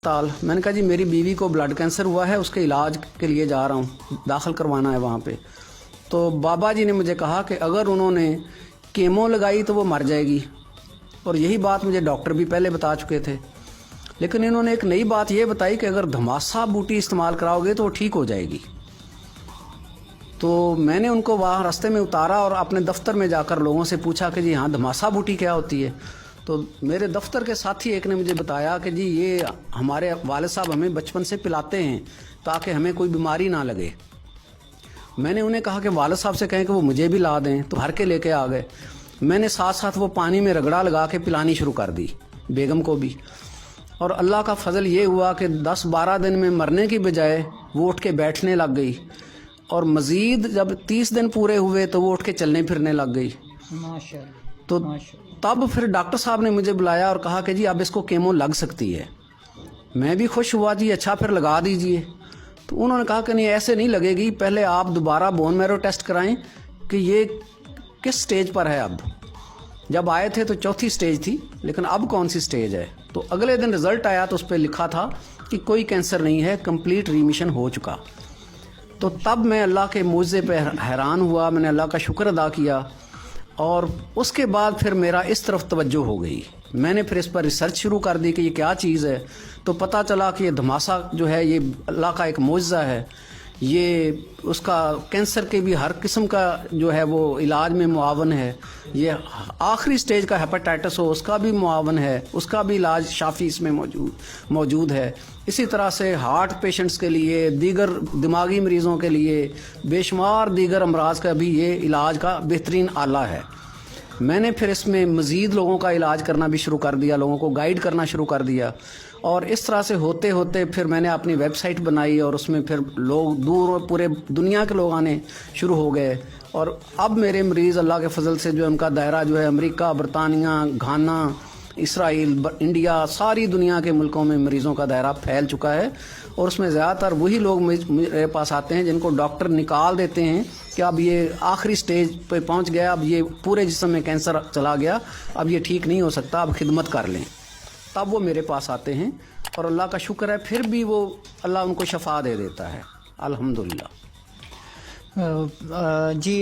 अस्पताल। मैंने कहा जी मेरी बीवी को ब्लड कैंसर हुआ है, उसके इलाज के लिए जा रहा हूँ, दाखिल करवाना है वहाँ पे। तो बाबा जी ने मुझे कहा कि अगर उन्होंने कीमो लगाई तो वो मर जाएगी, और यही बात मुझे डॉक्टर भी पहले बता चुके थे। लेकिन इन्होंने एक नई बात ये बताई कि अगर धमासा बूटी इस्तेमाल कराओगे तो वो ठीक हो जाएगी। तो मैंने उनको वहाँ रास्ते में उतारा और अपने दफ्तर में जाकर लोगों से पूछा कि जी हाँ धमासा बूटी क्या होती है। तो मेरे दफ्तर के साथी एक ने मुझे बताया कि जी ये हमारे वालिद साहब हमें बचपन से पिलाते हैं ताकि हमें कोई बीमारी ना लगे। मैंने उन्हें कहा कि वालिद साहब से कहें कि वो मुझे भी ला दें, तो भर के लेके आ गए। मैंने साथ साथ वो पानी में रगड़ा लगा के पिलानी शुरू कर दी बेगम को भी। और अल्लाह का फजल ये हुआ कि 10-12 दिन में मरने की बजाय वो उठ के बैठने लग गई, और मज़ीद जब 30 दिन पूरे हुए तो वो उठ के चलने फिरने लग गई। माशाअल्लाह। तो तब फिर डॉक्टर साहब ने मुझे बुलाया और कहा कि जी अब इसको कीमो लग सकती है। मैं भी खुश हुआ, जी अच्छा फिर लगा दीजिए। तो उन्होंने कहा कि नहीं ऐसे नहीं लगेगी, पहले आप दोबारा बोन मैरो टेस्ट कराएं कि ये किस स्टेज पर है। अब जब आए थे तो 4थी स्टेज थी, लेकिन अब कौन सी स्टेज है। तो अगले दिन रिज़ल्ट आया तो उस पर लिखा था कि कोई कैंसर नहीं है, कंप्लीट रीमिशन हो चुका। तो तब मैं अल्लाह के मुआवजे पे हैरान हुआ, मैंने अल्लाह का शुक्र अदा किया, और उसके बाद फिर मेरा इस तरफ तवज्जो हो गई। मैंने फिर इस पर रिसर्च शुरू कर दी कि ये क्या चीज़ है। तो पता चला कि ये धमासा जो है ये अल्लाह का एक मुआवजा है। ये उसका कैंसर के भी हर किस्म का जो है वो इलाज में मुआवन है। ये आखिरी स्टेज का हेपेटाइटिस हो उसका भी मुआवन है, उसका भी इलाज शाफी इसमें मौजूद है। इसी तरह से हार्ट पेशेंट्स के लिए, दीगर दिमागी मरीज़ों के लिए, बेशुमार दीगर अमराज का भी ये इलाज का बेहतरीन आला है। मैंने फिर इसमें मज़ीद लोगों का इलाज करना भी शुरू कर दिया, लोगों को गाइड करना शुरू कर दिया। और इस तरह से होते होते फिर मैंने अपनी वेबसाइट बनाई, और उसमें फिर लोग दूर और पूरे दुनिया के लोग आने शुरू हो गए। और अब मेरे मरीज़ अल्लाह के फजल से जो है उनका दायरा जो है अमेरिका, बरतानिया, घाना, इसराइल, इंडिया, सारी दुनिया के मुल्कों में मरीज़ों का दायरा फैल चुका है। और उसमें ज़्यादातर वही लोग मेरे पास आते हैं जिनको डॉक्टर निकाल देते हैं कि अब ये आखिरी स्टेज पे पहुंच गया, अब ये पूरे जिस्म में कैंसर चला गया, अब ये ठीक नहीं हो सकता, अब खिदमत कर लें। तब वो मेरे पास आते हैं, और अल्लाह का शुक्र है फिर भी वो अल्लाह उनको शफा दे देता है, अल्हम्दुलिल्लाह। जी